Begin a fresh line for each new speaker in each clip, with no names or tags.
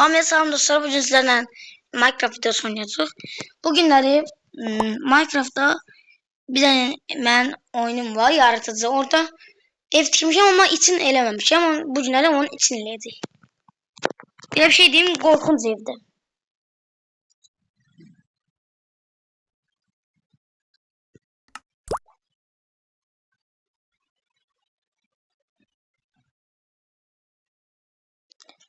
Hamile selam dostlar, bugün sizlerle Minecraft videosu oynayacağız. Bugünleri Minecraft'ta bir tane ben oyunum var, yaratıcı. Orada ev tikmişim ama için elememişim. Ama bugünleri onun için eleyeceğim. Bir bir şey diyeyim, korkunç evde.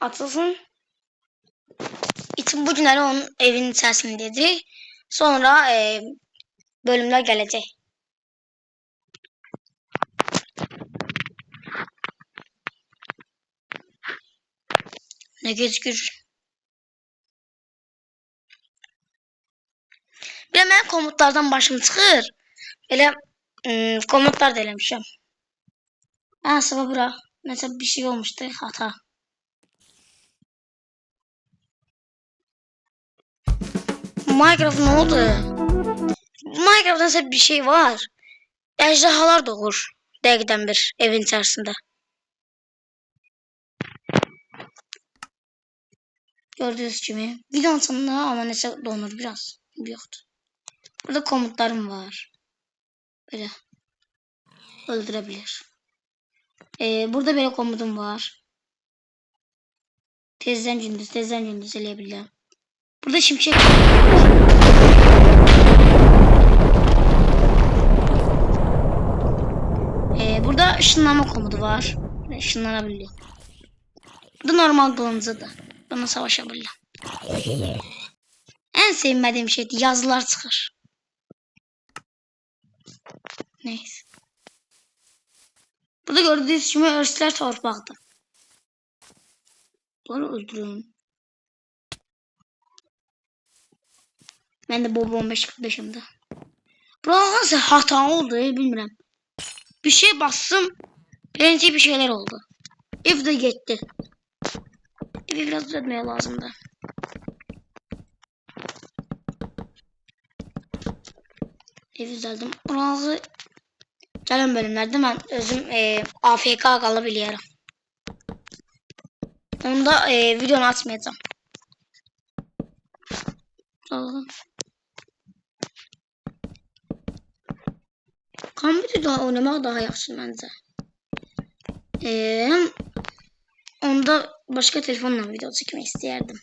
Atılsın. İçin bugünleri onun evinin içerisindeydi. Sonra bölümler gelecek. Ne gözükür. Bir de ben komutlardan başım çıxır. Elə komutlar da eləmişəm. Sıra bura. Mesela bir şey olmuştu, hata. Minecraft ne oldu? Minecraft'ta mesela bir şey var. Ejderhalar doğur. Dəqiqdən bir evin içerisinde. Gördüğünüz gibi. Videonun sonunda ama neyse donur biraz. Yoktu. Burada komutlarım var. Böyle. Öldürebilir. Burada böyle komutum var. Tezden gündüz eleyebilirim. Burada şimşek. Burada ışınlanma komutu var. Işınlanabiliyor. Bu normal kılıncı da. Bana savaşabilir. En sevmediğim şey yazılar çıkar. Neyse. Burada gördüğünüz gibi örsler torpaqda. Bunları öldürün. Ben de Bob 15-45'imde. Burada nasıl hata oldu bilmiyorum. Bir şey bastım. Birinci bir şeyler oldu. Ev de gitti. Evi biraz düzeltmeye lazımdı. Evi düzeldim. Burası gelen bölümlerde ben özüm AFK kalabiliyorum. Onu da videonu atmayacağım. Kompüterdə oynamaq daha yaxşı məncə. Hem onda başka telefonla video çekmek istəyərdim.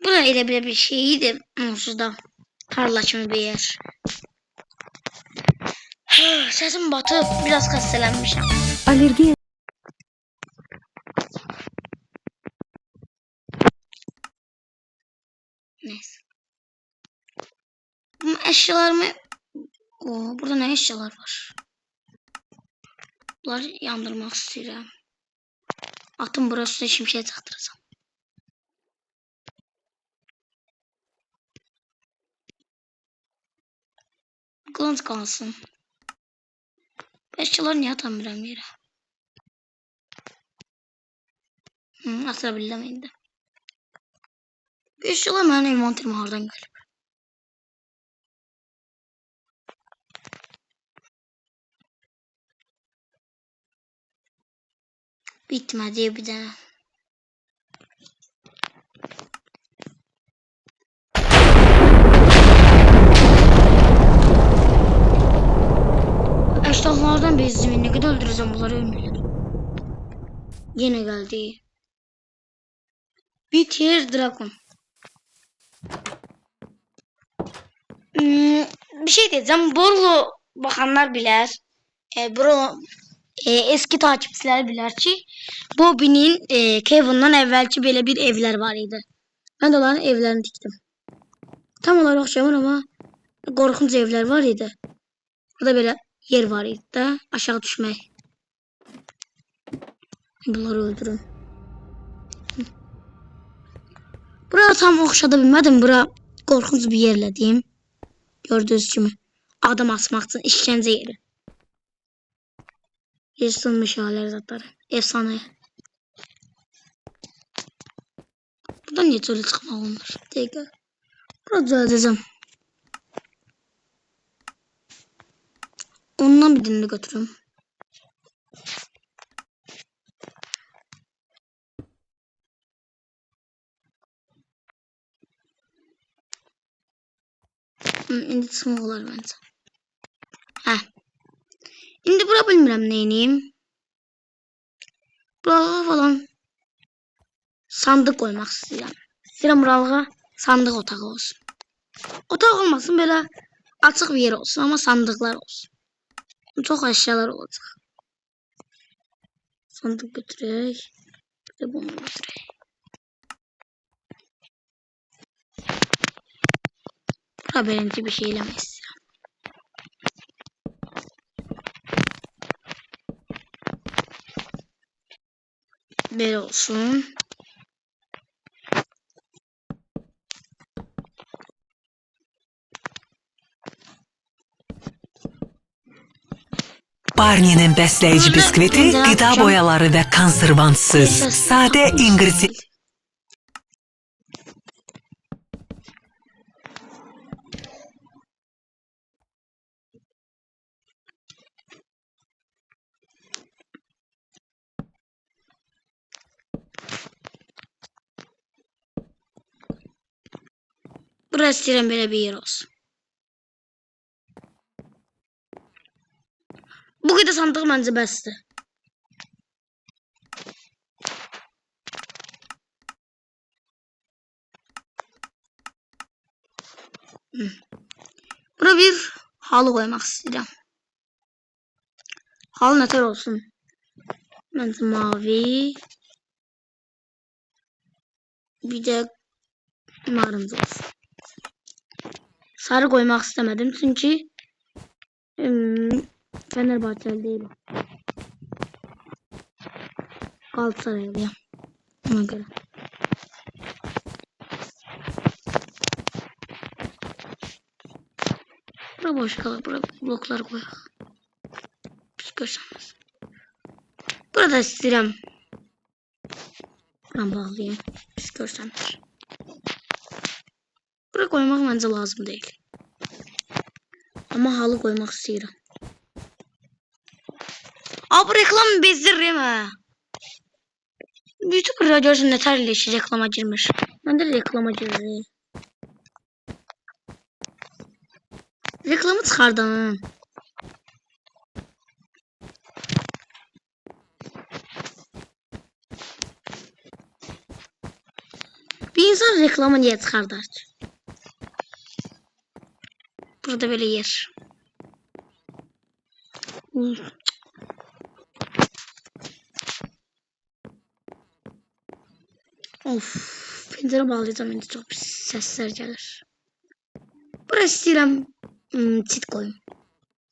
Bura elə belə bir şeydi. Onsuz da tarla kimi bir yer. Sesim batıp biraz kastelenmişim.
Alerji.
Neyse. Bu eşyalarımı... burada ne eşyalar var? Bunları yandırmak istiyorum. Atın burası da şimşek çaktıracağım. Kılıç kalsın. Bu eşyaları niye atamıyorum yere? Atabildim indi. Bu eşyalar benim envanterim hardan gelip. Bitmedi bir daha. Eşyalardan bezdim. Ne kadar öldüreceğim bunları ölmüyorlar. Yine geldi. Bitir Dragon. Bir şey diyeceğim. Borlu bakanlar bilir. Eski takipçiler bilir ki Bobby'nin Kevin'dan evvelki böyle bir evler var idi. Ben de onların evlerini diktim. Tam olarak okşamır ama korkunç evler var idi. Burada böyle yer var idi de aşağı düşmek. Bunları öldürün. Buraya tam okşada bilmedim. Bura korkunç bir yerle diyeyim. Gördüğünüz gibi. Adam asmak için işkence yeri. Yaşanmış haller zatları. Efsane. Buradan niye öyle çıkma olmuş? Tekrar. Burada düzelteceğim. Ondan bir dilini götürüm. İndi çıxmaq bence. Hə. İndi bura bilmirəm neyniyim. Buralığa falan sandıq qoymaq istəyirəm. İstəyirəm buralığa sandıq otağı olsun. Otaq olmasın, belə açıq bir yer olsun, amma sandıqlar olsun. Çox əşyalar olacaq. Sandıq götürək. Bir də bunu götürək. Bura birinci bir şey eləmək istəyirəm. Belə olsun.
Barney'nin besleyici bisküviti, gıda boyaları ve konservantsız, sade ingredient.
Burası istəyirəm belə bir yer olsun. Bu qədər sandıq məncə bəsdir. Bura bir halı qoymaq istəyirəm. Halı nətər olsun? Məncə mavi. Bir də narıncı olsun. Sarı qoymaq istəmədim çünki Fenerbahçeli değilim. Galatasaraylıyım. Ona göre. Bura boş kalır. Bura blokları koyaq. Pis görsən. Burada istəyirəm. Buram bağlayayım. Pis görsənlər. Bura koymaq məncə lazım değil. Ama halı koymaq istəyirəm. Bu reklam bezdirir mi? YouTuber'da görsün ne terli reklama girmiş. Ben de reklama girdim. Reklamı çıxardım. Bir insan reklamı niye çıxardar? Burada böyle yer. Of, pencere bağlayacağım indi çok pis sesler gelir. Burası istəyirəm çit koyun.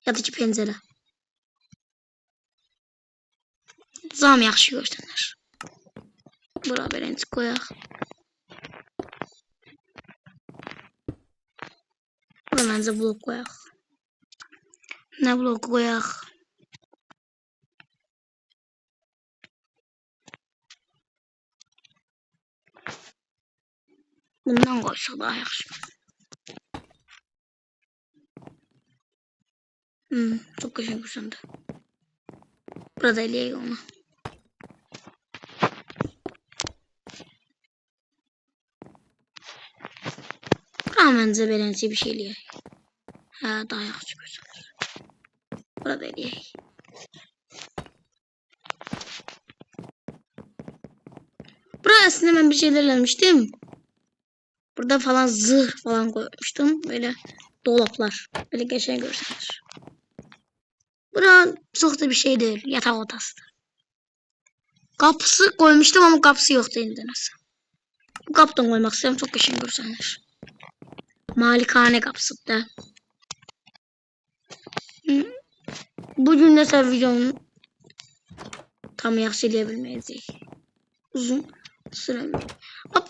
Ya da ki pencere. Zam yaxşı görsənlər. Bura birinci koyaq. Bura məncə blok koyaq. Nə blok koyaq? Bundan koysak daha yaxşı. Çok qəşəng göründü. Burada eləyək onu. Bura məncə beləncə bir şey eləyək. Hə, daha yaxşı görünür. Burada eləyək. Bura əslində mən bir şeyler eləmişdim. Burada falan zırh falan koymuştum. Böyle dolaplar. Böyle geçen görürsünüz. Bura çok da bir şey değil. Yatak odasıdır. Kapısı koymuştum ama kapısı yoktu indi nasıl. Bu kapıdan koymak istiyorum. Çok geçen görürsünüz. Malikane kapısı da. Bugün de videonun tam yaxşılayabilməyəcəyik. Uzun süremiyor.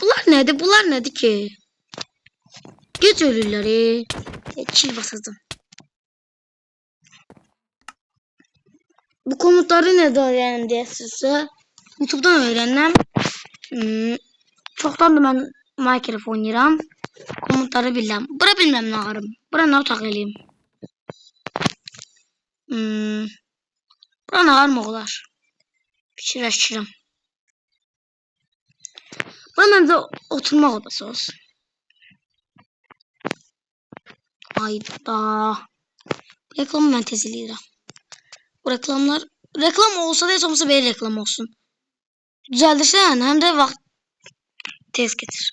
Bunlar nədir? Bunlar nədir ki? Gec ölürlər. Çil basacağım. Bu komutları nədə öyrənim deyəsinizsə, YouTube'dan öyrənəm. Çoxdan da mən Minecraft oynayıram. Komutları bilirəm. Bura bilmirəm nə ağarım. Bura nə otaq eləyim. Bura nə armaq olar? Fikirləşirəm. Bura məncə oturmaq odası olsun. Hayda. Reklamı mən tez eləyirəm. Bu reklam olsa da heç olmasa belə reklam olsun. Düzəldirsən, həm də vaxt tez getir.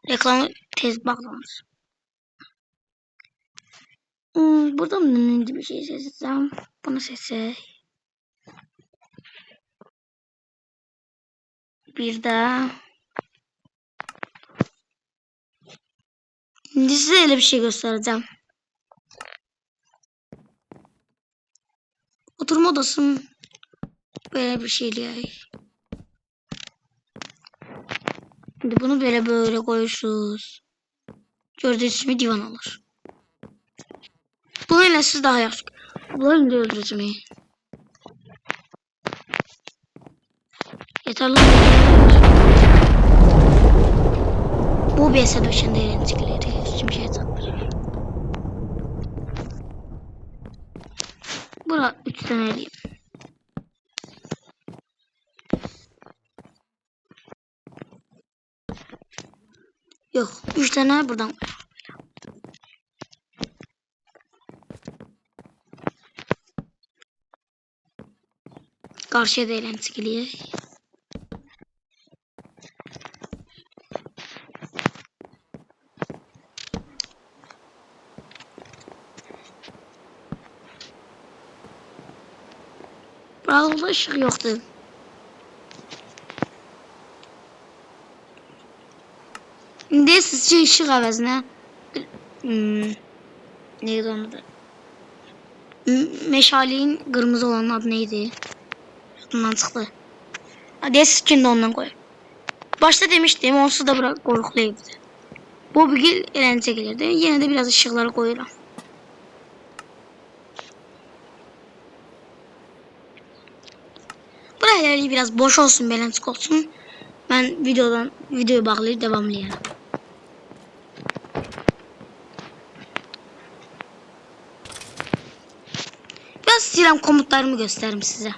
Reklamı tez bağlanır. Burada mı bir şey seçeceğim? Bunu seçsək. Bir də İndi sizə elə bir şey göstərəcəm. Oturma odasının belə bir şey eləyək. Şimdi bunu böyle koyuyorsunuz. Gördüğünüz gibi divan alır. Bunu ile siz daha yaxşı. Bunları indi öldürəcəm. Yeterli. Bu BS döşəndə eğlenceli. Şimşək çatdır. Bura 3 tane eləyim. Yok, 3 tane buradan koy. Karşıya da eğlenceli. Burada ışık yoktu. İndi sizce ışık əvəzinə neydi onun adı? Meşaleyin qırmızı olan adı neydi? Bundan çıxdı. Hadi skin de ondan koy. Başta demiştim onsuz da bırak qorxuluydu. Bu bir eğlence gelirdi. Yine de biraz ışıkları koyuram. Buraya biraz boş olsun, beləncik olsun. Ben videoyu bağlayıp devamlayayım. Biraz istəyirəm komutlarımı göstərim sizə.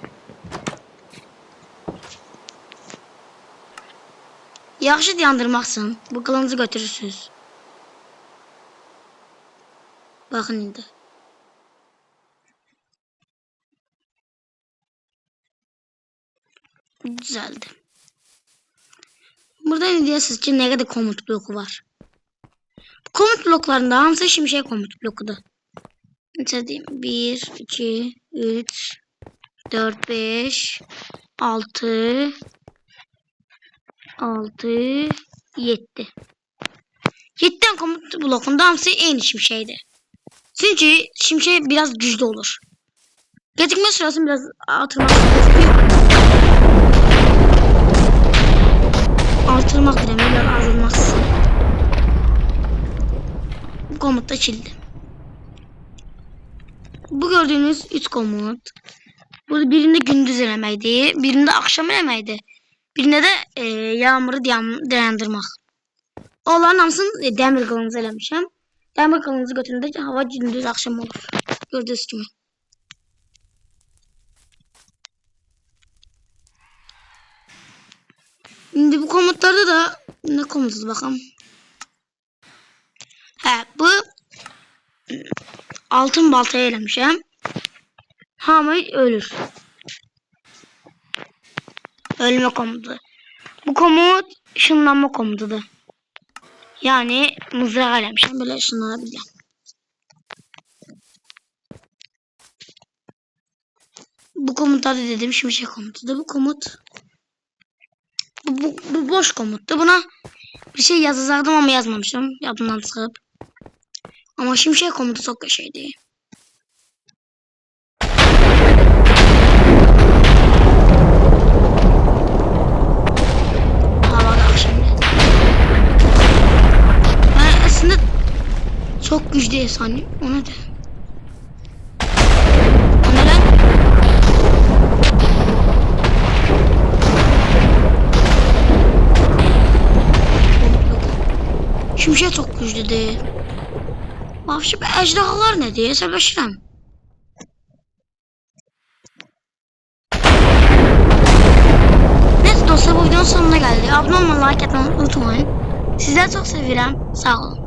Yaxşı dayandırmaqsın. Bu kılıncı götürürsünüz. Bakın indi. Düzeldi. Burada ne diyorsunuz ki ne kadar komut bloku var. Komut bloklarında hamısı şimşek komut blokudur. Mesela diyeyim 1, 2, 3, 4, 5, 6, 6, 7. 7 tane komut blokunda hamısı aynı şimşekdir. Çünkü şimşek biraz güçlü olur. Gecikme sırasını biraz artırmak demek, biraz azalmak. Bu komut da çildi. Bu gördüğünüz 3 komut. Burada birinde gündüz eləməkdi, birinde akşam eləməkdi. Birinde de yağmuru dayandırmaq. Onların hamısını demir kılıncı eləmişəm. Demir kılıncı götüründükçe hava gündüz akşam olur. Gördüğünüz gibi. Şimdi bu komutlarda da ne komutu bakalım. Bu altın baltaya eləmişəm. Hamı ölür. Ölme komutu. Bu komut ışınlanma komutudur. Yani mızrağı eləmişəm. Böyle ışınlanabileceğim. Bu komutlarda dedim şimşek komutudur. Bu komut bu boş komuttu. Buna bir şey yazacaktım ama yazmamışım. Yadımdan çıkıp. Ama şimşek komutu çok şeydi. Havada şimdi. Ben aslında çok güçlü efsane. Ona da. Şimşek çok güçlüdür. Vahşi ejderhalar ne diye hesaplaşıram. abunə olmayı, like etməyi unutmayın. Sizləri çox sevirəm. Sağ olun.